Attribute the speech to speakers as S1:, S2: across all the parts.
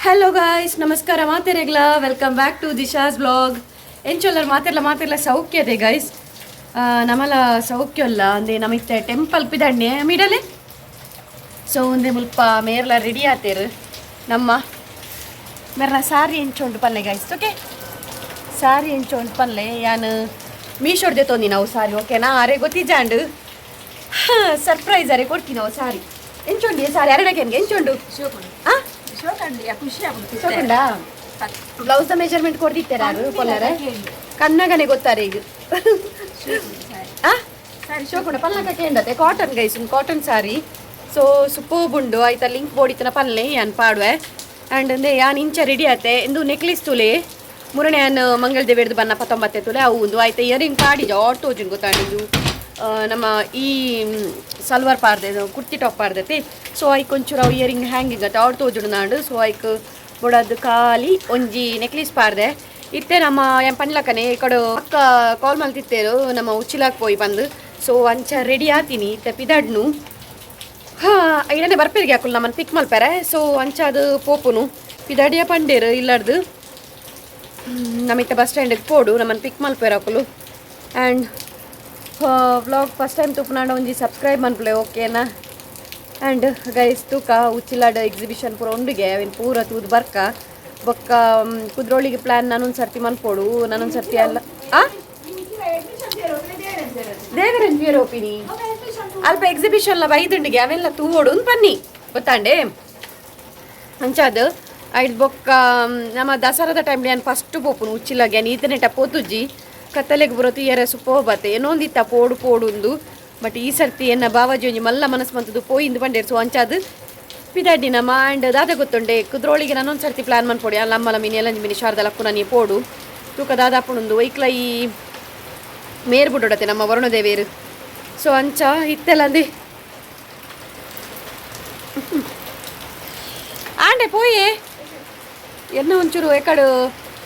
S1: Hello guys, ನಮಸ್ಕಾರ ಮಾತೆರೆಗ್ಲ. Welcome back to Disha's blog. ಎಂಚೊಲ್ಲರ್ ಮಾತೆರ್ಲ ಸೌಖ್ಯತೆ ಗೈಸ್. ನಮಲ ಸೌಖ್ಯ ಅಲ್ಲ ಅಂದೆ ನಮಿತ್ತೆ ಟೆಂಪಲ್ ಪಿದಣ್ಣೆ ಮಿಡಲೆ. ಸೊ ಒಂದೇ ಮುಲ್ಪ ಮೇರ್ಲ ರೆಡಿ ಆತೇರು ನಮ್ಮ ಮೇರ್ನ ಸಾರಿ ಎಂಚೊಂಡು ಪಲ್ಲೆ ಗೈಸ್. ಓಕೆ, ಸಾರಿ ಎಂಚೊಂಡು ಪಲ್ಲೆ ಯಾನು ಮೀಶೋಡ್ದೆ ತೊಂದಿ ನಾವು ಸಾರಿ. ಓಕೆನಾ, ಅರೆ ಗೊತ್ತಿಜಾಂಡು ಸರ್ಪ್ರೈಸ್ ಅರೆ ಕೊಡ್ತೀನಿ ನಾವು ಸಾರಿ. ಎಂಚೊಂಡಿ ಸಾರಿ ಎರಡಕ್ಕೆ ಎಂಚೊಂಡು ಹಾಂ ಬ್ಲೌಸ್ ಮೆಜರ್ಮೆಂಟ್ ಕೊಡ್ತಿತ್ತೇರ ಪೊಲ್ಲರೆ ಕನ್ನಗನೆ ಗೊತ್ತಾರೆ ಈಗ. ಶೋಕುಂಡ ಪಲ್ಲಕ ಕೇಂಡತೆ ಕಾಟನ್ ಗೈಸ್, ಕಾಟನ್ ಸಾರಿ. ಸೊ ಸೂಪರ್ ಉಂಡು ಆಯ್ತಾ. ಲಿಂಕ್ ಬೋಡಿತನ ಪಲ್ಲೆ ಯಾನ್ ಪಾಡುವೆ. ಆ್ಯಂಡ್ ಅಂದ್ರೆ ಯಾನ್ ಇಂಚ ರೆಡಿ ಆತೆ ಎಂದು ನೆಕ್ಲೆಸ್ ತುಲೆ ಮೂರನೇ ಯಾನ್ ಮಂಗಳದೇವಿಡ್ದು ಬನ್ನ 19 ತುಲೆ ಅವು ಒಂದು ಆಯ್ತಾ. ಇಯರಿಂಗ್ ಪಾಡಿಜ ಆಟ್ ತೋಜುಂಡು ಗೊತ್ತಾಂಡಿದ್ದು ನಮ್ಮ ಈ ಸಲ್ವಾರ್ ಪಾರ್ದೆ ಕುರ್ತಿ ಟಾಪ್ ಪಾರ್ದೈತಿ. ಸೊ ಐಕ್ ಒಂಚೂರು ಅವು ಇಯರಿಂಗ್ ಹ್ಯಾಂಗಿಂಗ್ ಆತ ಆಟ್ ತೋಜುಂಡು ನಾಡು. ಸೊ ಐಕ್ ಬೊಡದು ಖಾಲಿ ಒಂಜಿ ನೆಕ್ಲೆಸ್ ಪಾರ್ದೆ ಇತ್ತೆ. ನಮ್ಮ ಪಂಡ್ಲಕ್ಕನೆ ಈ ಕಡೆ ಅಕ್ಕ ಕಾಲ್ ಮಲ್ತಿತ್ತೇರು ನಮ್ಮ ಉಚ್ಚಿಲಾಕ್ ಪೋಯಿ ಬಂದು. ಸೊ ಅಂಚ ರೆಡಿ ಆತೀನಿ ಇತ್ತೆ ಪಿದಡ್ನು. ಇದನ್ನೇ ಬರ್ಪೇರಿಗೆ ಹಾಕಲು ನಮ್ಮನ್ನು ಪಿಕ್ ಮಲ್ಪೇರೆ. ಸೊ ಅಂಚ ಅದು ಪೋಪುನು ಪಿದಡಿಯ ಪಂಡೇರು ಇಲ್ಲಾರ್ದು ನಮಿತ್ತ ಬಸ್ ಸ್ಟ್ಯಾಂಡಿಗೆ ಪೋಡು ನಮ್ಮನ್ನು ಪಿಕ್ ಮಲ್ಪೇರು ಹಾಕಲು. ಆ್ಯಂಡ್ ವ್ಲಾಗ್ ಫಸ್ಟ್ ಟೈಮ್ ತುಪ್ಪನಾಡ ಒಂಜಿ ಸಬ್ಸ್ಕ್ರೈಬ್ ಮನ್ಪಲೆ ಓಕೆನಾ. ಆ್ಯಂಡ್ ಗೈಸ್ ತೂಕ ಉಚ್ಚಿಲಾಡ ಎಕ್ಸಿಬಿಷನ್ ಪೂರ ಉಂಡಿಗೆ ಅವೇನು ಪೂರ ತೂದು ಬರ್ಕ ಬೊಕ್ಕ ಕುದ್ರೋಳಿಗೆ ಪ್ಲ್ಯಾನ್ ನಾನೊಂದು ಸರ್ತಿ ಮನ್ಪೋಡು. ನಾನೊಂದು ಸರ್ತಿ ಅಲ್ಲ ದೇವರಂಜಿ ರೋಪಿನಿ ಅಲ್ಪ ಎಕ್ಸಿಬಿಷನ್ಲ ಬೈದುಂಡಿಗೆ ಅವೆಲ್ಲ ತೂವೋಡು ಪನ್ನಿ ಗೊತ್ತಾಂಡೆ ಅಂಚಾದು ಐದು ಬೊಕ್ಕ ನಮ್ಮ ದಸರಾದ ಟೈಮ್ಲಿ ನಾನು ಫಸ್ಟ್ ಪೋಪುನು ಉಚ್ಚಿಲಾಗೆ ಈತನೆಟ ಪೋತುಜ್ಜಿ ಕತ್ತಲೆಗೆ ಬರೋತಿ ಎರೆ ಸುಪ್ಪ ಹೋಗತ್ತೆ ಏನೊಂದಿತ್ತ ಪೋಡು ಪೋಡುಂದು. ಬಟ್ ಈ ಸರ್ತಿ ಎನ್ನ ಬಾವಾಜಿ ಒಂಜಿ ಮಲ್ಲ ಮನಸ್ಸು ಬಂತದ್ದು ಪೋಯಿಂದು ಬಂಡೇರು. ಸೊ ಅಂಚಾದು ಪಿದಾಡಿ ನಮ್ಮ ಆ್ಯಂಡ್ ದಾದ ಗೊತ್ತುಂಡೆ ಕುದ್ರೋಳಿಗೆ ನಾನೊಂದು ಸರ್ತಿ ಪ್ಲ್ಯಾನ್ ಮಾಡ್ಕೊಡಿ ಅಲ್ಲ ಅಮ್ಮಲ ಮೀನು ಎಲ್ಲ ಮೀನು ಶಾರದಲ್ಲಕ್ಕು ನಾನು ಪೋಡು ತೂಕ ದಾದಾಪುಣಂದು ವೈಕ್ಲ ಈ ಮೇರ್ ಬಿಡೋಡತ್ತೆ ನಮ್ಮ ವರುಣದೇವಿಯರು. ಸೊ ಅಂಚ ಇತ್ತೆಲ್ಲ ಅಂದಿ ಆಂಡೆ ಪೋಯೆ ಎನ್ನ ಒಂಚೂರು ಎಕಡು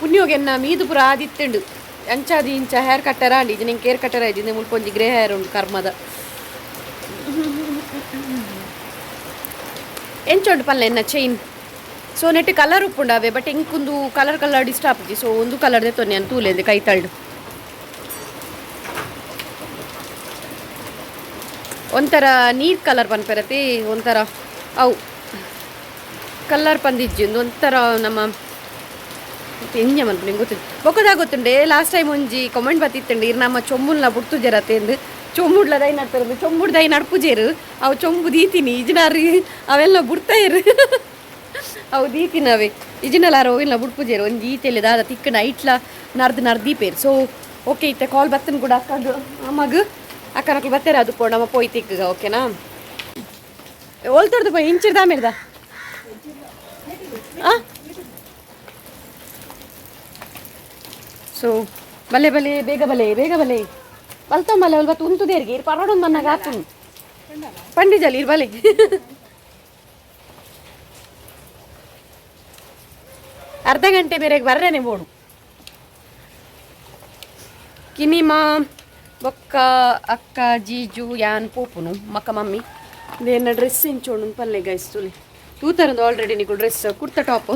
S1: ಪುಣ್ಯೋಗೆ ಎನ್ನ ಮೀದು ಪುರ ಆದಿತ್ತುಂಡು ಅಂಚಾದಿ ಇಂಚ ಹೇರ್ ಕಟ್ಟರ ಅಂಡಿ ಇದು ನಿಂಗೆ ಕೇರ್ ಕಟ್ಟರ ಇದ್ದೀನಿ ಮುಳ್ಕೊಂಜಿ ಗ್ರೇ ಹೇರ್ ಉಂಡು ಕರ್ಮದ ಎಂಚೊಂಡು ಪಲ್ಲೆ ಎನ್ನ ಚೈನ್. ಸೊ ನೆಟ್ ಕಲರ್ ಉಪ್ಪುಂಡಾವೆ ಬಟ್ ಎಂಕೊಂದು ಕಲರ್ ಇಷ್ಟ ಆಪುಜಿ. ಸೊ ಒಂದು ಕಲರ್ದೆ ತೊನ್ನೆ ಅಂತ ತೂಲೆಂದು ಕೈ ತಳ್ಳು ಒಂಥರ ನೀರು ಕಲರ್ ಪನ್ಪೆರತಿ ಒಂಥರ ಅವು ಕಲರ್ ಪಂದಿಜ್ಜಿ ಒಂಥರ ನಮ್ಮ ಎಂಜ ಮನ್ಪು ನಿಂಗೆ ಗೊತ್ತಿದ್ದು ಬೊಕ್ಕದಾಗ ಗೊತ್ತುಂಡೆ. ಲಾಸ್ಟ್ ಟೈಮ್ ಒಂಜಿ ಕಮೆಂಟ್ ಬತ್ತಿತ್ತಂಡು ಇರ್ ನಮ್ಮ ಚೊಂಬುಲ್ನ ಬುಡ್ತು ಜರತ್ತೆ ಎಂದು ಚೊಂಬುಡ್ಲ ದೈ ನಡ್ತಾರದು ಚೊಂಬುಡ್ ದೈ ನಡ್ಪುಜೇರು ಅವು ಚೊಂಬು ದೀತೀನಿ ಇಜಿನಾರಿ ಅವೆಲ್ಲ ಬುಡ್ತಾ ಇರು ಅವು ದೀತಿನವೆ ಇಜಿನಲ್ಲಾರ ಅವೆಲ್ಲ ಬುಡ್ಪುಜೇರು ಒಂದು ಈತೆಲ್ಲ ದಾದ ತಿಕ್ಕನ ಐಟ್ಲ ನರ್ದೀಪೇರು. ಸೊ ಓಕೆ ಇತ್ತೆ ಕಾಲ್ ಬತ್ತನ್ ಕೂಡ ಅಕ್ಕದು ಅಮ್ಮಗ ಅಕ್ಕನಕ್ಲು ಬತ್ತೇರ ಅದು ಕೂಡ ನಮ್ಮ ಪೋಯ್ ತಿಕ್ಕಗ ಓಕೆನಾ. ಓಲ್ತೊಡ್ದು ಪೋಯ್ ಇಂಚಿರ್ದ ಆಮೇರ್ದ ಸೊ ಬಲೆ ಬೇಗ ಬಲೆ ಬಲ್ತಂಬಲೆ ಅಲ್ವ ತುಂತುದೇರಿಗೆ ಇರ್ ಪರಡೊಂದು ಮನ್ನಾಗ ಆತು ಪಂಡಿಜಲ್ಲಿ ಇರ್ ಬಲೆ ಅರ್ಧ ಗಂಟೆ ಬೇರೆಗೆ ಬರ್ರೇನೆ ಬೋಡು ಕಿನಿಮಾ ಬೊಕ್ಕ ಅಕ್ಕ ಜೀಜು ಯಾನ್ ಪೋಪುನು ಮಕ್ಕ ಮಮ್ಮಿ ದೇನ ಡ್ರೆಸ್ ಇಂಚೋಡು ಪಲ್ಲೆ ಗೈಸ್ತುಲಿ ತೂತರಂದು ಆಲ್ರೆಡಿ ನೀವು ಡ್ರೆಸ್ ಕುರ್ತಾ ಟಾಪ್.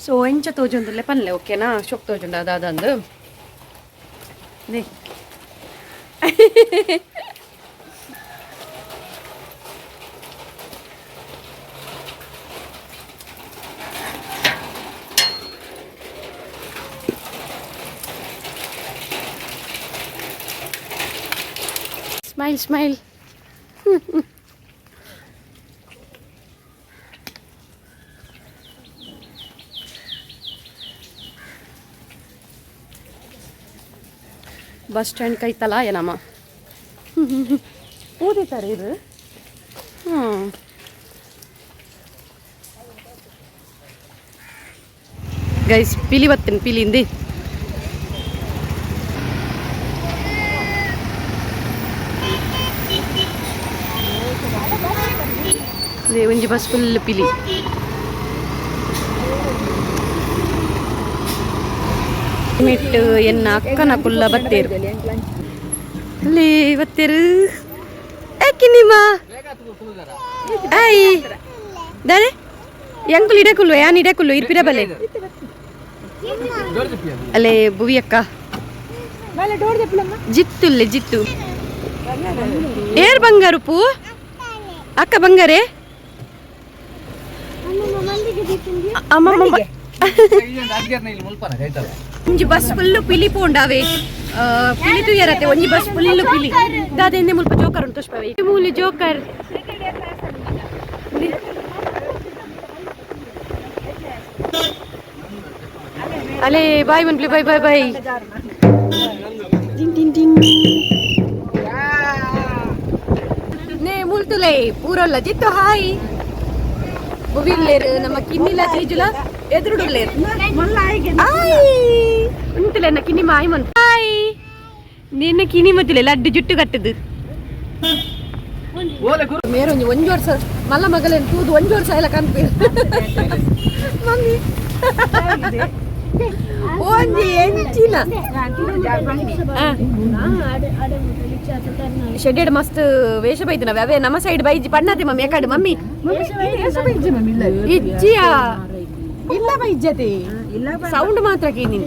S1: ಸೊ ಎಂಚ ತೋಜೊಂದಲ್ಲೇ ಪಲ್ಲೆ ಓಕೆನಾ. ಶೋಕ್ ತೋಜುಂಡ ಅದಾದಂದು ದೇ ಸ್ಮೈಲ್ ಬಸ್ ಸ್ಟ್ಯಾಂಡ್ ಕೈತಲ್ಲ ಏನಮ್ಮ ಓದಿತಾರೆ ಇದು. ಗೈಸ್ ಪಿಲಿ ಬತ್ತೇನೆ ಪಿಲಿಂದಿ ಒಂಜಿ ಬಸ್ ಫುಲ್ ಪಿಲಿ ಮಿಟ್ಟು ಎನ್ನ ಅಕ್ಕನ ಕುಲ್ಲ ಬತ್ತೇರು ಅಲ್ಲಿ ಬತ್ತೇರು ಯಾಕೆ ನಿಮ್ಮ ಐ ದಾರೆ ಎಂಕುಲು ಇಡಕುಲ್ವ ಯಾನ್ ಇಡಕುಲ್ವ ಇರ್ಪಿರ ಬಲೆ ಅಲ್ಲೇ ಭುವಿ ಅಕ್ಕ ಜಿತ್ತುಲ್ಲೆ ಜಿತ್ತು ಏರ್ ಬಂಗಾರು ಪೂ ಅಕ್ಕ ಬಂಗಾರೆ ಒಂಜಿ ಬಸ್ ಫುಲ್ಲು ಪಿಲಿ ಪೋಂಡಾವೆ ಪಿಲಿ ತುಯ್ಯರತ್ತೆ ಒಂಜಿ ಬಸ್ ಫುಲ್ಲು ಪಿಲಿ ದಾದೆಂದೆ ಮುಲ್ಪ ಜೋಕರ್ ಉಂಟು ಪುಷ್ಪವೇ ಮೂಲೆ ಜೋಕರ್ ಅಲೆ ಬಾಯ್ ಮನ್ಪ್ಲಿ ಬಾಯ್ ಬಾಯ್ ಬಾಯ್ ನೇ ಮುಲ್ತುಲೆ ಪೂರಲ್ಲ ಜಿತ್ತು ಹಾಯ್ ಬುವಿಲ್ಲೇರು ನಮ್ಮ ಕಿನ್ನಿಲ ತೀಜುಲ ಎದುರುಡುಲ್ಲೇರು ಉಂಟುಲೆ ನ ಕಿನ್ನಿ ಮಾಯ್ ಮನ್ ಹಾಯ್ ನಿನ್ನ ಕಿನಿ ಮತ್ತುಲೆ ಲಡ್ಡು ಜುಟ್ಟು ಕಟ್ಟದು ಮೇರೊಂಜಿ ಒಂಜಿ ವರ್ಷ ಮಲ್ಲ ಮಗಲೇನು ತೂದು ಒಂಜಿ ವರ್ಷ ಎಲ್ಲ ಕಾಣ್ತೀವಿ ಮಮ್ಮಿ ಒಂಜಿ ಎಂಚಿನ ಶೆಡ್ಡೆಡ್ ಮಸ್ತ್ ವೇಷ ಬೈದು ನಾವ್ ಅವೇ ನಮ್ಮ ಸೈಡ್ ಬೈಜಿ ಪಣ್ಣತೆ ಮಮ್ಮಿ ಯಾಕಡೆ ಮಮ್ಮಿ ಇಜ್ಜಿಯಾ ಇಲ್ಲ ಬೈಜ್ಜತೆ ಸೌಂಡ್ ಮಾತ್ರ ಕೇಳಿನಿ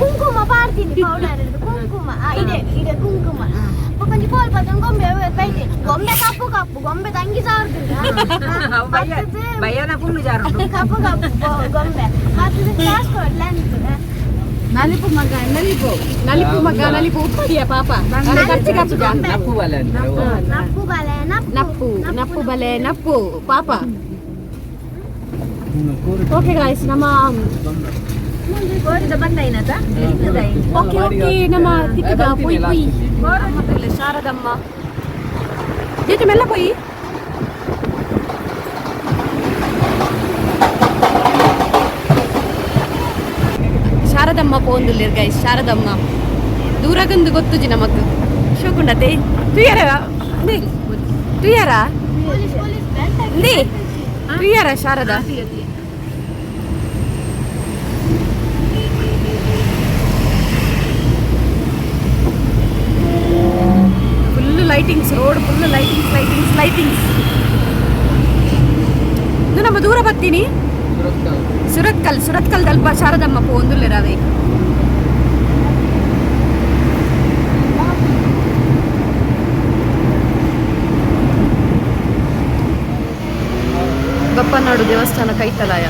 S1: ಕುಂಕುಮ ಪಾಡ್ತೀನಿ ಪೌಡರ್ ಕುಂಕುಮ ಇದೆ ಕುಂಕುಮ ಕೊಂಚ ಪೋಲ್ ಪತ್ತ ಗೊಂಬೆ ಬೈತೆ ಗೊಂಬೆ ಕಪ್ಪು ಕಪ್ಪು ಗೊಂಬೆ ತಂಗಿ ಕಪ್ಪು ಕಪ್ಪು ಗೊಂಬೆ ಮತ್ತೆ ಕ್ಲಾಸ್ ಲೆಂತ್ ನಲಿಪು ಮಗ ನಲಿಪು ಉಪ್ಪಡಿಯ ಪಾಪ ನಪ್ಪು ಬಲೆ ನಪ್ಪು ಪಾಪ ಓಕೆ ಗಾಯ್ಸ್ ನಮ್ಮ ಓಕೆ ನಮ್ಮ ತಿಕ್ಕದ ಪೊಯ್ ಪೊಯ್ ಶಾರದಮ್ಮ ಜೊತೆ ಮೆಲ್ಲ ಪೊಯ್ ಶಾರದಮ್ಮ ಪೋಂದುಲ್ಲೇರ್ ಗೈಸ್ ಶಾರದಮ್ಮ ದೂರಗೊಂದು ಗೊತ್ತುಜಿ ನಮಕ್ ಶೋಕುಂಡತೆ ತುಯ್ಯಾರ ತುಯ್ಯಾರ ತುಯ್ಯಾರ Sharada full lightings road full lightings ಇದು ನಮ್ಮ ದೂರ ಬರ್ತೀನಿ ಸುರತ್ಕಲ್ ದಲ್ಪ ಶಾರದಮ್ಮ ಪೋಂದುಲ್ಲೇರಾವೆ ಬಪ್ಪನಾಡು ದೇವಸ್ಥಾನ ಕೈತಲಾಯ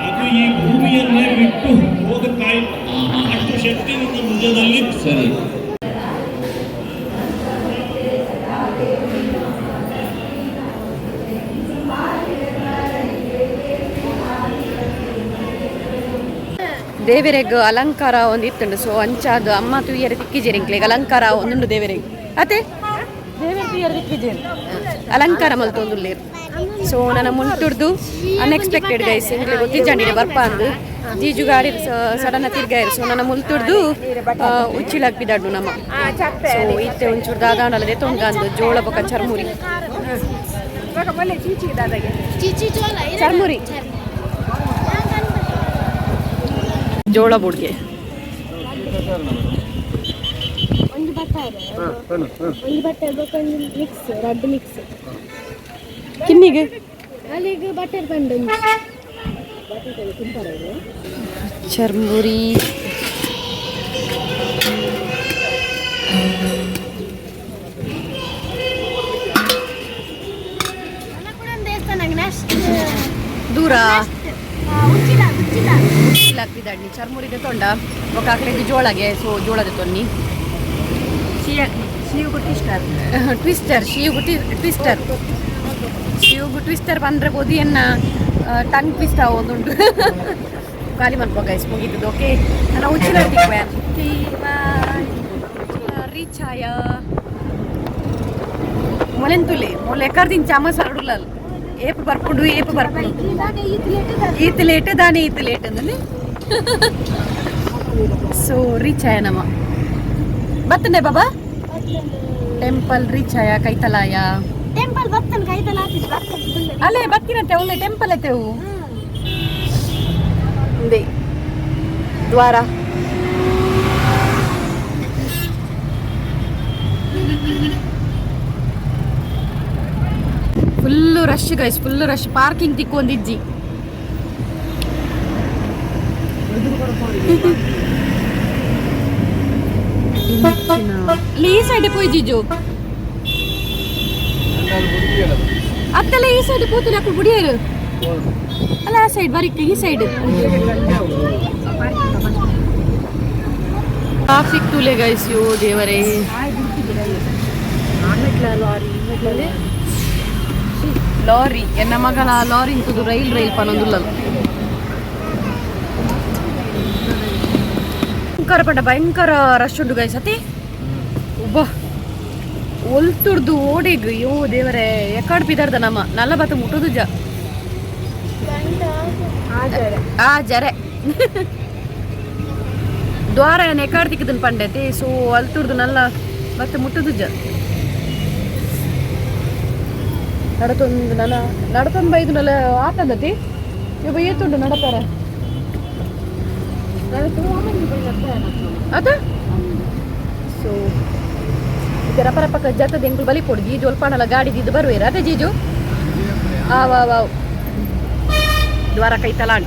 S2: ಅದು ಈ ಭೂಮಿಯನ್ನೇ ಬಿಟ್ಟು ಹೋಗುತ್ತಾ ಅಷ್ಟು ಶಕ್ತಿ ನನ್ನ ಭುಜದಲ್ಲಿ ಸರಿ.
S1: ದೇವರೆಗ್ ಅಲಂಕಾರ ಒಂದು ಇತ್ತುಂಡು ಸೊ ಅಂಚಾದು ಅಮ್ಮ ತುಯ್ಯರ ತಿಕ್ಕಿಜೇರಿಂಕ್ಲೆಗ್ ಅಲಂಕಾರ ಒಂದುಂಡು ದೇವರೆಗ್ ಅತೆ ದೇವರ ತುಯ್ಯರ ತಿಕ್ಕಿಜೇರಿ ಅಲಂಕಾರ ಮಲ್ತೊಂದುಲ್ಲೇರು ಸೊ ನನ್ನ ಮುಂಟುಡ್ದು ಅನ್ಎಕ್ಸ್ಪೆಕ್ಟೆಡ್ ಗೈಸ್ ಎಂಗ್ಲೆ ಗೊತ್ತಿಜ್ಜಂಡಿದೆ ಬರ್ಪ ಅಂದು ಜೀಜು ಗಾಡಿ ಸಡನ್ ತಿರ್ಗಾಯಿರು ಸೊ ನನ್ನ ಮುಲ್ತುಡ್ದು ಉಚ್ಚಿಲಾಗ್ ಬಿದ್ದಾಡು ನಮ್ಮ ಸೊ ಇತ್ತೆ ಒಂಚೂರು ದಾದಾಂಡಲ್ಲದೆ ತೊಂಗಂದು ಜೋಳ ಬೊಕ ಚರ್ಮುರಿ ಚರ್ಮುರಿ ಜೋಳ ಬುಡ್ಗೆ ಕಿನ್ನಿಗೆ ಬಟರ್ ಬಂದು ಚರ್ಮುರಿ ದೂರ ಉಚ್ಚಿಲಾಗ್ತಿದ್ದಾಡ್ನಿ ಚರ್ಮುರಿದೆ ತೊಂಡ ఒక అక్కడికి జోళగే సో జోళದೆ తొన్ని ట్విస్టర్ ట్విస్టర్ ಶಿವಗು ಟ್ವಿಸ್ಟರ್ ಬಂದರೆ ಬೋದಿಯನ್ನ ಟಂಗ್ ಟ್ವಿಸ್ಟ್ ಆಗೋದುಂಟು ಖಾಲಿ ಮನ್ಪೋ ಗೈಸ್ ಮುಗಿತದೆ ಓಕೆ ನಾನು ಉಚ್ಚಿಲ ರೀಚ್ ಆಯ ಮೊಲೆಂತುಲೆ ಮೊಲೆ ಎಕರ್ದಿನ ಚಾಮಸ್ ಹರಡುಲಲ್ ಏಪ್ ಬರ್ಕೊಂಡು ಈತ್ ಲೇಟ್ ದಾನೆ ಈತ್ ಲೇಟ್ ಅಂದ್ರೆ ಸೊ ರೀಚ್ ಆಯ ನಮ್ಮ ಬತ್ತನೆ ಬಾಬಾ ಟೆಂಪಲ್ ರೀಚ್ ಆಯ ಕೈತಲಾಯ
S3: ಟೆಂಪಲ್ ಬರ್ತನ್ ಕೈತಲ
S1: ಅಲ್ಲೇ ಬತ್ತಿನಂತೆ ಒಳ್ಳೆ ಟೆಂಪಲ್ ಐತೆವು ಇದೆ ದ್ವಾರ full rush guys full rush parking ತಿಕ್ಕೊಂದಿಜ್ಜಿ ಈ ಸೈಡ್ ಪೋಯ್ ಜಿಜು ಅತ್ತಲ್ಲ ಈ ಸೈಡ್ ಪೋತಿಲ್ಲ ಬುಡಿಯರು ಅಲ್ಲ ಆ ಸೈಡ್ ಬರೀ ಈ ಸೈಡ್ ಟ್ರಾಫಿಕ್ ತುಲೆ ಗೈಸ್ ಯೋ ದೇವರೇ ಲಾರಿ ಎನ್ನ ಮಗಳ ಲಾರಿ ಇಂತದು ರೈಲ್ ಪನೊಂದುಲ್ಲ ಭಯಂಕರ ರಶ್ ಉಂಟು ಗೈಸ್ ಅತಿ ಒಬ್ಬ ಒಲ್ತುಡ್ದು ಓಡಿಗ್ ಯೋ ದೇವರೇ ಎಕಾಡ್ ಪಿದಾರ್ದ ನಮ್ಮ ನಲ್ಲ ಬತ್ತ ಮುಟ್ಟುದು ಆ ಜರೆ ದ್ವಾರ ಎಕಾಡ್ ತಿಕ್ಕದನ್ ಪಂಡೈತಿ ಸೊ ಅಲ್ತುಡ್ದು ನಲ್ಲ ಬತ್ತ ಮುಟ್ಟುದು ನಡತೊಂದು ಬೈದು ನಲ್ಲ ಆತಂದತಿ ಇವ ಏತುಂಡು ನಡತಾರ ಅದ ಸೊ ಈಗ ರಪ ಜತ್ತದ ಎಂಕ್ಲು ಬಲಿ ಕೊಡು ಜೀಜು ಅಲ್ಪಾಣಲ್ಲ ಗಾಡಿ ದಿದ್ದು ಬರುವೇರ ಅದೇ ಜೀಜು ವಾವ್ ದ್ವಾರ ಕೈತಲಾಂಡ್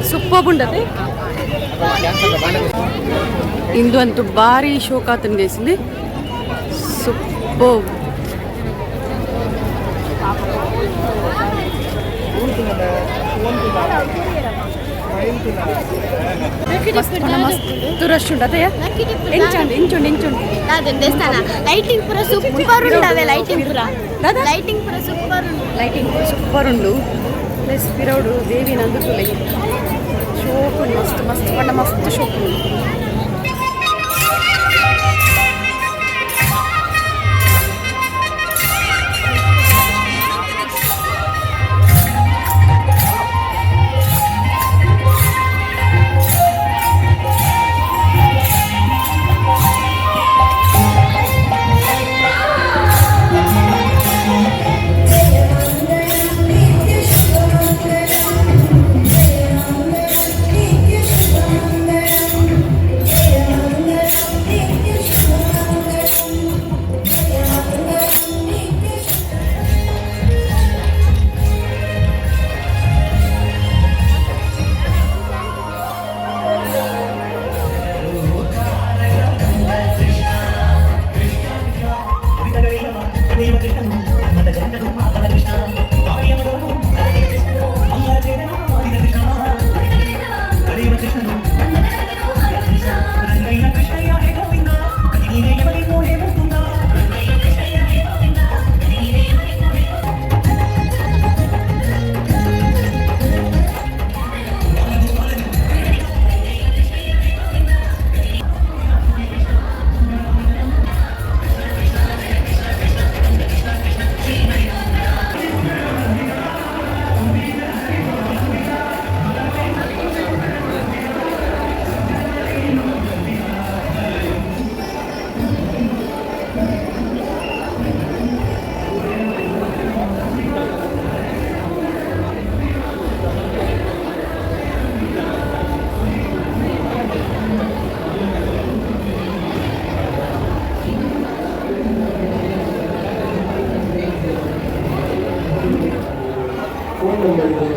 S1: ಸೂಪರ್ ಇಂದು ಅಂತೂ ಭಾರಿ ಶೋಕ ತಂದೇಸಿಂది ಸೂಪರ್ ಮಸ್ತ್ ರಶ್ ಉಂಟು ಅದೇ ಎಂಚುಂಡು
S3: ದೇವಸ್ಥಾನ ಲೈಟಿಂಗ್ ಪೂರ ಸೂಪರ್ ಉಂಟವೆ ಲೈಟಿಂಗ್ ಪೂರ
S1: ಸೂಪರ್ ಉಂಡು ಪ್ಲಸ್ ಪಿರೌಡು ದೇವಿ ನಂದು ತುಲೆ ಶೋಕು ಮಸ್ತ್ ಪಂಡ ಮಸ್ತ್ ಶೋಕು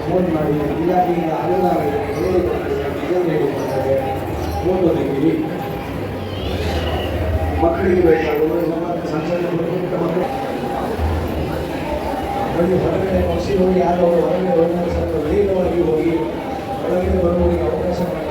S4: ಫೋನ್ ಮಾಡಿ ಇಲಾಖೆಯಿಂದ ಅನುದಾನಗಳಿಗೆ ಓದೋದಕ್ಕೆ ಮಕ್ಕಳಿಗೆ ಬೇಕಾಗುವ ಸಣ್ಣ ಸಣ್ಣ ಮಕ್ಕಳು ಹೊರಗಡೆ ಪಕ್ಷಿ ಹೋಗಿ ಯಾರು ಹೊರಗಡೆ ಹೋಗಿ ಸ್ವಲ್ಪ ವೇಗವಾಗಿ ಹೋಗಿ ಹೊರಗಡೆ ಬರುವವರಿಗೆ ಅವಕಾಶ ಮಾಡಿ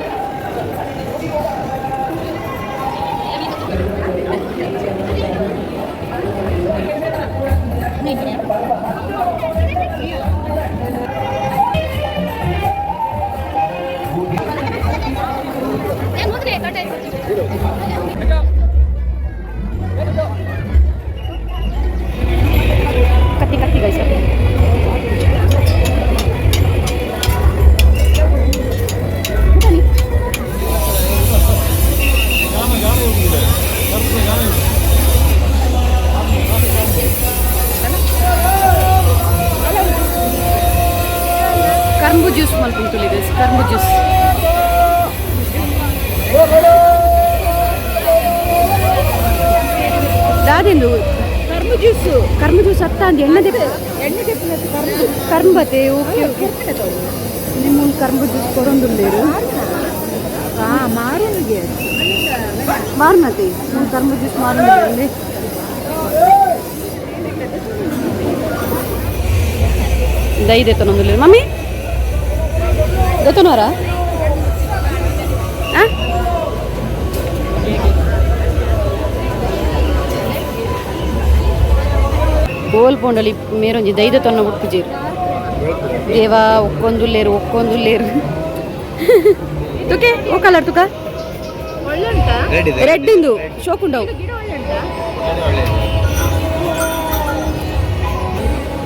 S1: ಕತ್ತಿ ಕತ್ತಿ ಗೈಸ್ ಕರ್ಬು ಜ್ಯೂಸ್ ಮಲ್ಪುಂಟುಲಿ ಗೈಸ್ ಕರ್ಬು ಜ್ಯೂಸ್ ದಾದೆಂದು ಕರ್ಮ ಜ್ಯೂಸ್ ಅತ್ತ ಅಂದ ಎಣ್ಣೆ ಕರ್ಮತೆ ಓಕೆ ಓಕೆ ನಿಮ್ಮ ಕರ್ಮ ಜ್ಯೂಸ್ ಕೊರೊಂದುಲ್ಲೇರು ಮಾರುನಿಗೆ ಮಾರ್ನತೆ ಕರ್ಮ ಜ್ಯೂಸ್ ಮಾರುನಿಗೆ ದೈದೆತ್ತ ನೊಂದುಲ್ಲೇರು ಮಮ್ಮಿ ಗೊತ್ತನವರ ಗೋಲ್ ಪೋಂಡಲಿ ಮೇರೊಂಜಿ ದೈದ ತೊನ್ನ ಉಪ್ಪುಜೀರು ದೇವ ಒಕ್ಕೊಂದುಲ್ಲೇರು ತುಕೆ ಓ ಕಲರ್ ತುಕ ರೆಡ್ ಇಂದು ಶೋಕುಂಡವು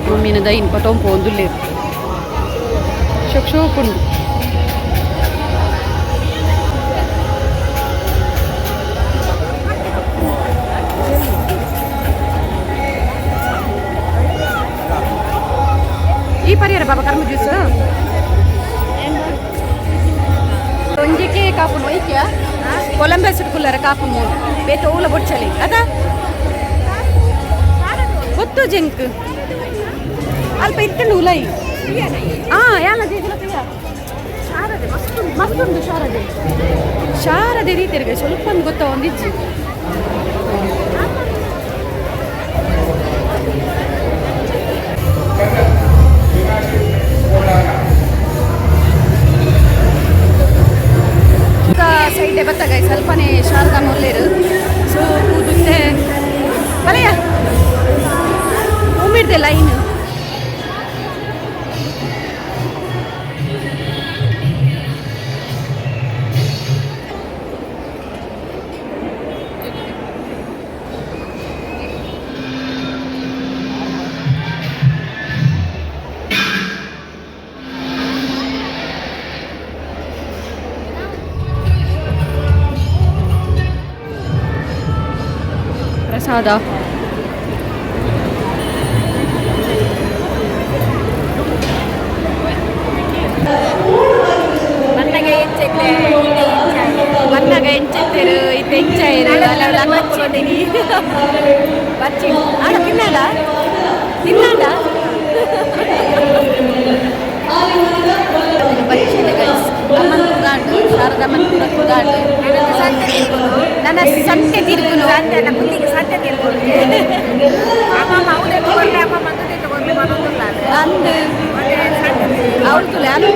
S1: ಮಮ್ಮಿನ ದೈನ್ ಪಟೋಂಪು ಒಂದುಲ್ಲೇರು ಶೋಕುಂಡು ಈ ಪರಿಹಾರ ಬಾಬಾ ಕರ್ಮ ಜ್ಯೂಸ್ ಒಂಜಿಕೆ ಕಾಪು ನೋಯ್ಕ್ಯಾ ಕೊಲಂಬೆ ಸುಟ್ಕುಲ್ಲರ ಕಾಪು ಮೂರು ಬೇತ ಊಲ ಬೊಚ್ಚಲಿ ಅದ ಗೊತ್ತು ಜಂಕ್ ಅಲ್ಪ ಇತ್ತಂಡು ಉಲೈ ಯಾಲ ಮತ್ತೊಂದು ಶಾರದೆ ರೀತಿಯರಿಗೆ ಸ್ವಲ್ಪ ಒಂದು ಗೊತ್ತ ಒಂದಿಜ್ಜಿ ಸೈಡೆ ಬತ್ತಾಗ ಸ್ವಲ್ಪನೇ ಶಾರದಾ ಮೊಲ್ಲೇರು ಸೊ ಕೂದುತ್ತೆ ಬಲೆಯ ಉಮ್ಮಿಡ್ದೆ ಲೈನ್ ಪ್ರಸಾದ ಮನ್ನಗ ಎಂಚೆತ್ತೇರು ಇದು ಎಂಚಾಯಿರು ಅಲ್ಲ ಹಾಕೊಳ್ತೀನಿ ಬಚ್ಚಿ ಆಡ ತಿನ್ನಲ್ಲ ಬಚ್ಚಿದೆ ಗೈಸ್ ಅಮ್ಮನ ಕುದಾಂಡು ಶಾರದಮ್ಮನ ಕುದಾಂಡು ನನ್ನ ಸಂತೆ ತಿರುಗುನು ನನ್ನ ಮುಂದಿಗೆ ಸಂತೆ ತಿರುಗುನು ಅಮ್ಮಮ್ಮ ಅವಳೇ ತಗೊಂಡ್ರೆ ಅಮ್ಮ ಮಂದಿ ತಗೊಂಡ್ರೆ ಮನೊಂದಿಲ್ಲ ಅಂದು ಅವಳು ತುಲೆ ಅದು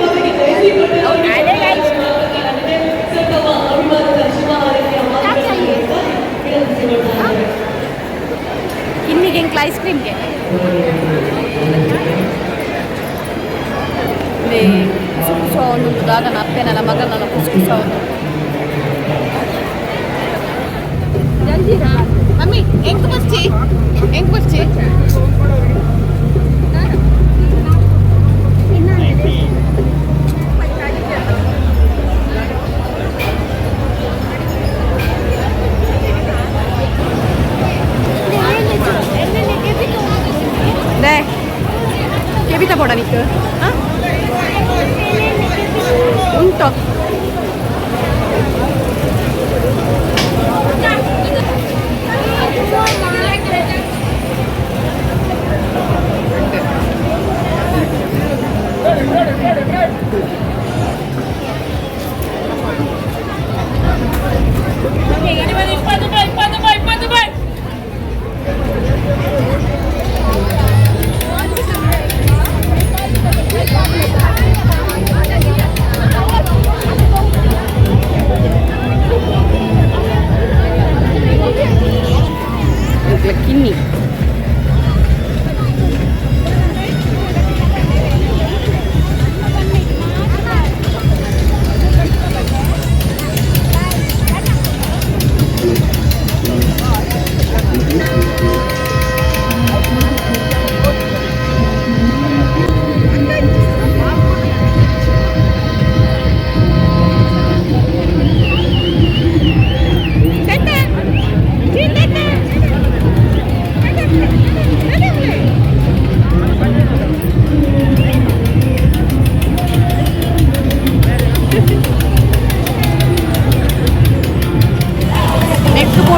S1: ಇನ್ನಿಗೆ ಎಂಕ್ಲ ಐಸ್ ಕ್ರೀಮ್ಗೆ ಕುಸುಕುಸ ಒಂದೊಂದು ದಾದನ ಅಪ್ಪೆನಲ್ಲ ಮಗನಲ್ಲ ಕುಸುಕುಸ ಒಂದು ಮಮ್ಮಿ ಹೆಂಗ್ ಬರ್ಚಿ ಕೆಬಿತ ಬೋಡ ನಿಕ್ ಉಂಟು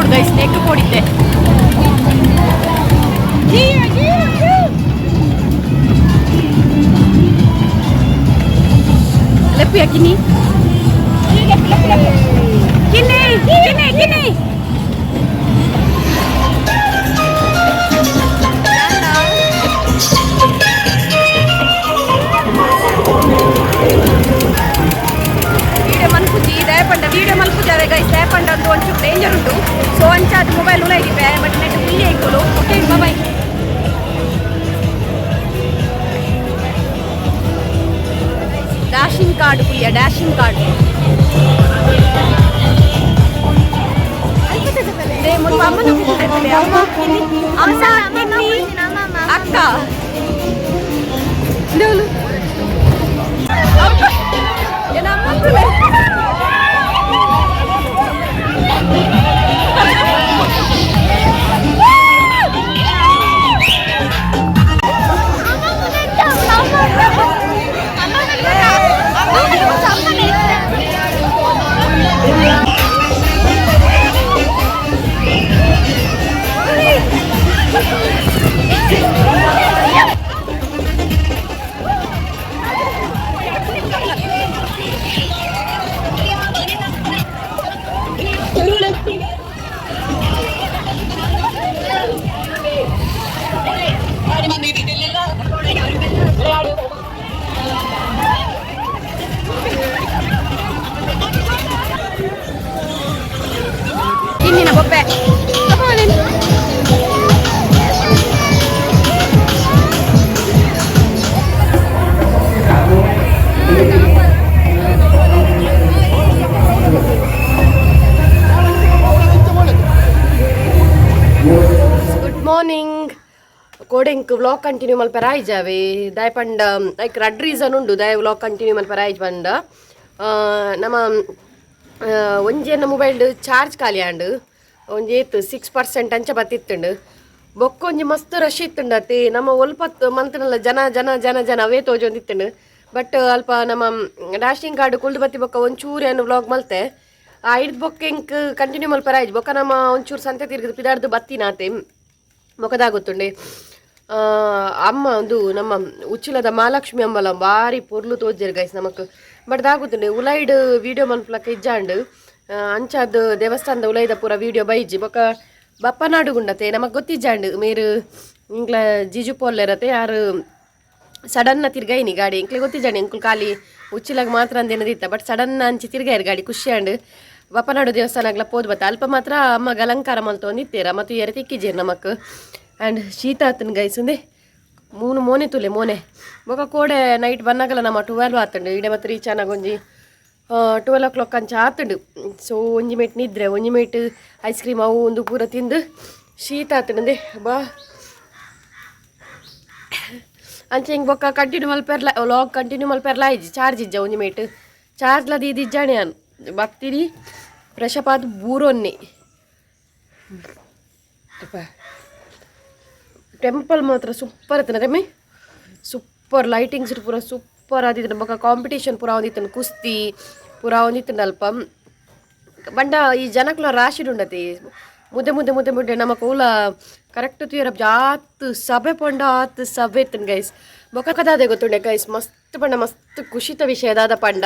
S1: ನೋಡು ಗೈಸ್ ನೆಕ್ ಕೊಡಿದ್ದೆ ಲೆಪ್ಪು ಯಾಕಿನಿ ಕಿನ್ನಿ ಕಿನ್ನಿ ಕಿನ್ನಿ ವೀಡಿಯೋ ಮಲ್ಪುಜಿ ದಯಪಂಡ ವೀಡಿಯೋ ಮಲ್ಪುಜಾವೆ ಗೈಸ್ ದಯಪಂಡ ಒಂದು ಒಂಚೂರು ಡೇಂಜರ್ ಉಂಟು ಸೊ ಅಂಚಾದ ಮೊಬೈಲ್ ಉಳಿದಿವೆ ಬಟ್ ನೆಟ್ ಫುಲ್ಲಿ ಆಯ್ತು ಓಕೆ ಬಾಯ್ ಡ್ಯಾಶಿಂಗ್ ಕಾರ್ಡ್ ಪುಯ್ಯ ಡ್ಯಾಶಿಂಗ್ ಕಾರ್ಡ್ ಅಕ್ಕ ಇನ್ನಿನ ಬೊಬ್ಬೆ ಗುಡ್ ಮಾರ್ನಿಂಗ್ ಕೋಡೆಂಕ್ ವ್ಲಾಗ್ ಕಂಟಿನ್ಯೂ ಮಲ್ಪರ ಆಯ್ಜಾವೆ ದಾಯ್ ಪಂಡ ಲೈಕ್ ರಡ್ ರೀಸನ್ ಉಂಡು ದಾಯ್ ವ್ಲಾಗ್ ಕಂಟಿನ್ಯೂ ಮಲ್ಪರ ಆಯ್ಜ್ ಪಂಡ ನಮ್ಮ ಒಂಜೇನ ಮೊಬೈಲ್ ಚಾರ್ಜ್ ಖಾಲಿ ಆಂಡು ಒಂಜಿ ಏತ್ 6% ಅಂಚ ಬತ್ತಿತ್ತುಂಡು ಬೊಕ್ಕ ಒಂಜಿ ಮಸ್ತ್ ರಶ್ ಇತ್ತುಂಡತಿ ನಮ್ಮ ಒಲ್ಪತ್ತು ಮಂತ್ನಲ್ಲ ಜನ ಜನ ಜನ ಜನ ಅವೇ ತೋಜೊಂದಿತ್ತುಂಡು ಬಟ್ ಅಲ್ಪ ನಮ್ಮ ಡ್ಯಾಶಿಂಗ್ ಕಾರ್ಡ್ ಕುಲ್ದು ಬತ್ತಿ ಬೊಕ್ಕ ಒಂಚೂರು ಏನು ವ್ಲಾಗ್ ಮಲ್ತೆ ಹಿಡ್ದು ಬೊಕ್ಕ ಇಂಕ್ ಕಂಟಿನ್ಯೂ ಮಲ್ಪರ ಆಯ್ತು ಬೊಕ್ಕ ನಮ್ಮ ಒಂಚೂರು ಸಂತೆ ತಿರ್ಗಿದು ಪಿದಾಡ್ದು ಬತ್ತಿನಾತೆ ಮೊಕದಾಗುತ್ತುಂಡೆ ಅಮ್ಮ ಒಂದು ನಮ್ಮ ಉಚ್ಚಿಲದ ಮಹಾಲಕ್ಷ್ಮಿ ಅಮ್ಮಲ ಭಾರಿ ಪೊರ್ಲು ತೋಜರು ಗೈಸ್ ನಮಕ್ ಬಟ್ ದಾಗುತ್ತುಂಡೆ ಉಲೈಡ್ ವೀಡಿಯೋ ಮನ್ಪುಲಕ್ಕ ಇಜ್ಜಾಂಡು ಅಂಚಾದ ದೇವಸ್ಥಾನದ ಉಲೈದ ಪೂರ ವೀಡಿಯೋ ಬೈಜಿ ಬೊಕ್ಕ ಬಪ್ಪನಾಡು ಗುಂಡತೆ ನಮಕ್ ಗೊತ್ತಿಜ್ಜಾಂಡು ಮೇರು ಇಂಕ್ಲ ಜಿಜು ಪೋಲ್ಲೆರತೆ ಯಾರು ಸಡನ್ನ ತಿರ್ಗೈನಿ ಗಾಡಿ ಇಂಕ್ಲೆ ಗೊತ್ತಿಜ್ಜಾಂಡು ಇಂಕ್ಲು ಖಾಲಿ ಉಚ್ಚಿಲಾಗ ಮಾತ್ರ ಅಂದೇನದಿತ್ತ ಬಟ್ ಸಡನ್ನ ಅಂಚಿ ತಿರ್ಗಾಯ್ರು ಗಾಡಿ ಖುಷಿಯಾಂಡು ಬಪ್ಪನಾಡು ದೇವಸ್ಥಾನಗ್ಲ ಪೋದ್ ಬತ್ತ ಅಲ್ಪ ಮಾತ್ರ ಅಮ್ಮಗ ಅಲಂಕಾರ ಮಲ್ತೊಂದಿತ್ತೇರ ಮತ್ತು ಎರೆ ತಿಕ್ಕಿಜೇರು ನಮಕ್ ಆ್ಯಂಡ್ ಶೀತ ಆತನ ಗೈಸಂದೆ ಮೂನು ಮೋನೆ ತುಲೆ ಮೋನೆ ಬೊಕ ಕೋಡೆ ನೈಟ್ ಬನ್ನಾಗಲ್ಲ ನಮ್ಮ 12 ಆತಂಡು ಇಡೆ ಮತ್ತು ರೀಚ್ ಆನಾಗ ಒಂಜಿ 12 o'clock ಅಂಚ ಆತಂಡು ಸೊ ಒಂಜಿ ಮೇಟ್ ನಿದ್ರೆ ಒಂಜಿ ಮೇಟ್ ಐಸ್ ಕ್ರೀಮ್ ಅವು ಒಂದು ಪೂರ ತಿಂದು ಶೀತ ಆತಂಡೆ ಬಾ ಅಂಚೆ ಹಿಂಗೆ ಬೊಕ್ಕ ಕಂಟಿನ್ಯೂ ಮಲ್ಪೆರ್ಲ ವ್ಲಾಗ್ ಕಂಟಿನ್ಯೂ ಮಲ್ಪೆರ್ಲ ಆಯ್ಜಿ ಚಾರ್ಜ್ ಇಜ್ಜ ಒಂಜಿ ಮೇಟ್ ಚಾರ್ಜ್ಲ ದೀದಿಜ್ಜಾಣೆ ಅನ್ ಭಕ್ತಿರಿ ಪ್ರಶಪಾದ ಬೂರೊನ್ನೆ ಟೆಂಪಲ್ ಮಾತ್ರ ಸೂಪರ್ ಇತ್ತನ ರಮ್ಮೆ ಸೂಪರ್ ಲೈಟಿಂಗ್ಸ್ ಪೂರ ಸೂಪರ್ ಆದಿತ್ತು ಬೊಕ್ಕ ಕಾಂಪಿಟೇಷನ್ ಪೂರ ಒಂದಿತ್ತು ಕುಸ್ತಿ ಪೂರ ಒಂದಿತ್ತು ಅಲ್ಪ ಬಂಡ ಈ ಜನಕ್ಲ ರಾಶಿ ಉಂಡತಿ ಮುದ್ದೆ ಮುದ್ದೆ ಮುದ್ದೆ ಮುದ್ದೆ ನಮ್ಮ ಕೂಲ ಕರೆಕ್ಟ್ ತೀರ ಜಾತ್ ಸಭೆ ಪಂಡ ಆತ್ ಸಭೆ ಇತ್ತು ಗೈಸ್ ಬೊಕ್ಕದಾದೆ ಗೊತ್ತುಂಡೆ ಗೈಸ್ ಮಸ್ತ್ ಪಂಡ ಮಸ್ತ್ ಖುಷಿತ ವಿಷಯದಾದ ಪಂಡ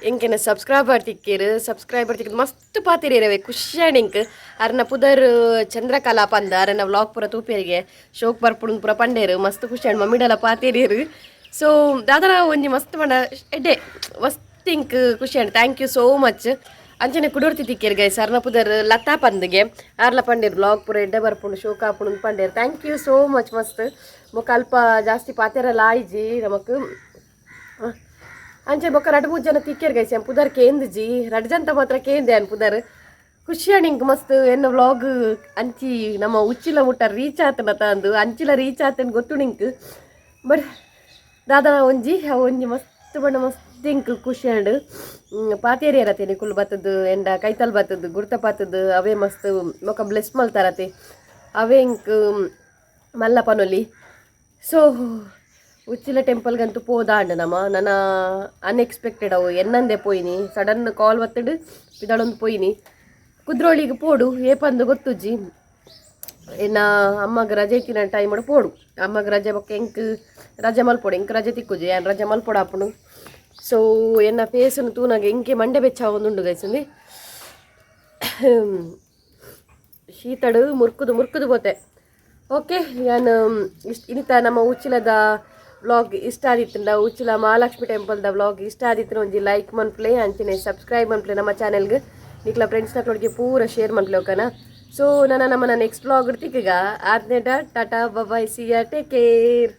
S1: ಎಂಕೆನ ಸಬ್ಸ್ಕ್ರೈಬರ್ ತಿಕ್ಕಿರು ಮಸ್ತ್ ಪಾತಿರಿರವೆ ಖುಷಿಯಾಣಿಂಕ್ ಅರ್ನ ಪುದರ್ ಚಂದ್ರಕಲಾ ಪಂದ ಅರನ ವ್ಲಾಗ್ ಪೂರ ತೂಪೇರಿಗೆ ಶೋಕ್ ಬರ್ಪುಡು ಪೂರ ಪಂಡೇರು ಮಸ್ತ್ ಖುಷಿಯಾಣ್ ಮಮ್ಮಿಡಲ ಪಾತಿರಿರು ಸೊ ದಾದರ ಒಂಜಿ ಮಸ್ತ್ ಪಂಡ ಎಡ್ಡೆ ಮಸ್ತ್ ಇಂಕ್ ಖುಷಿಯಾಣ್ ಥ್ಯಾಂಕ್ ಯು ಸೋ ಮಚ್ ಅಂಚನೆ ಕುಡೋರ್ತಿ ತಿಕ್ಕಿರು ಗೈಸ್ ಅರ್ನ ಪುದರ್ ಲತಾ ಪಂದ್ಗೆ ಆರ್ಲ ಪಂಡೇರು ವ್ಲಾಗ್ ಪೂರ ಎಡ್ಡೆ ಬರ್ಪುಂಡು ಶೋಕ್ ಆಪುಂಡು ಪಂಡೇರು ಥ್ಯಾಂಕ್ ಯು ಸೋ ಮಚ್ ಮಸ್ತ್ ಮೊಕ್ಕ ಅಲ್ಪ ಜಾಸ್ತಿ ಪಾತೆರಲ್ಲ ಆಯ್ಜಿ ನಮಕ್ ಅಂಚೆ ಬೊಕ್ಕ 2-3 ಜನ ತಿಕ್ಕೇರ್ ಗೈಸ್ ಪುದರ್ ಕೇಂದ್ಜಿ 2 ಜನ ಮಾತ್ರ ಕೇಂದೆ ಅನ್ ಪುದರ್ ಖುಷಿಯಾಣಿಂಗ್ ಮಸ್ತ್ ಎನ್ನ ವ್ಲಾಗ್ ಅಂಚಿ ನಮ್ಮ ಉಚ್ಚಿಲ ಮುಟ್ಟ ರೀಚ್ ಆತನ ತಂದು ಅಂಚಿಲ ರೀಚ್ ಆತನ ಗೊತ್ತು ನಿಂಕ್ ಬಟ್ ದಾದನ ಒಂಜಿ ಮಸ್ತ್ ಬಣ್ಣ ಮಸ್ತ್ ಇಂಕ್ ಖುಷಿಯಾಂಡು ಪಾತೇರಿ ಇರತ್ತೇನೆ ಕುಲ್ ಬತ್ತದು ಎಂಡ ಕೈತಲ್ ಬತ್ತದು ಗುರ್ತ ಪಾತದು ಅವೇ ಮಸ್ತ್ ಮೊಕ್ಕ ಬ್ಲೆಸ್ ಮಲ್ತಾರತೆ ಅವೇ ಇಂಕ್ ಮಲ್ಲಪ್ಪನೊಲಿ ಸೊ ಉಚ್ಚಿಲ ಟೆಂಪಲ್ಗಂತೂ ಪೋದಾಂಡು ನನ್ನ ಅನ್ಎಕ್ಸ್ಪೆಕ್ಟೆಡ್ ಅವು ಎನ್ನಂದೆ ಪೋಯಿನಿ ಸಡನ್ ಕಾಲ್ ಬತ್ತಡು ಇದಳೊಂದು ಪೋಯಿನಿ ಕುದ್ರೋಳಿಗೆ ಪೋಡು ಏಪಂದು ಗೊತ್ತುಜ್ಜಿ ಇನ್ನು ಅಮ್ಮಗ ರಜೆ ಇತ್ತಿನ ಟೈಮ್ ಪೋಡು ಅಮ್ಮಗ ರಜೆ ಬೊಕ್ಕ ಎಂಕ್ ರಜೆ ಮಲ್ಪೋಡು ಎಂಕ್ ರಜೆ ತಿಕ್ಕುಜಿ ಏನು ರಜೆ ಮಲ್ಪೋಡು ಹಾಪುಂಡು ಸೊ ಎನ್ನ ಫೇಸನ್ನು ತೂನಾಗ ಎಂಕೆ ಮಂಡೆ ಬೆಚ್ಚ ಒಂದುಂಡು ಗೈಸಂದಿ ಶೀತಡು ಮುರ್ಕುದು ಪೋತೆ ಓಕೆ ನಾನು ಇನ್ನಿತ ನಮ್ಮ ಉಚ್ಚಿಲದ ವ್ಲಾಗ್ ಇಷ್ಟ ಆದಿತ್ತಂಡ ಉಚ್ಚಿಲ ಮಹಾಲಕ್ಷ್ಮಿ ಟೆಂಪಲ್ದ ವ್ಲಾಗ್ ಇಷ್ಟ ಆದಿತ್ತು ಒಂಜಿ ಲೈಕ್ ಮನ್ಪ್ಲೆ ಅಂಚನೆ ಸಬ್ಸ್ಕ್ರೈಬ್ ಮನ್ಪ್ಲೆ ನಮ್ಮ ಚಾನೆಲ್ಗೆ ನಿಕ್ಲ ಫ್ರೆಂಡ್ಸ್ನಕ್ಳೊಟ್ಟಿಗೆ ಪೂರ ಶೇರ್ ಮನ್ಪ್ಲೆ ಓಕೆನಾ ಸೊ ನಮ್ಮನ್ನ ನೆಕ್ಸ್ಟ್ ವ್ಲಾಗ್ ಇಡ್ತೀಗ ಆದ್ನೇಟ tata bye see ya take care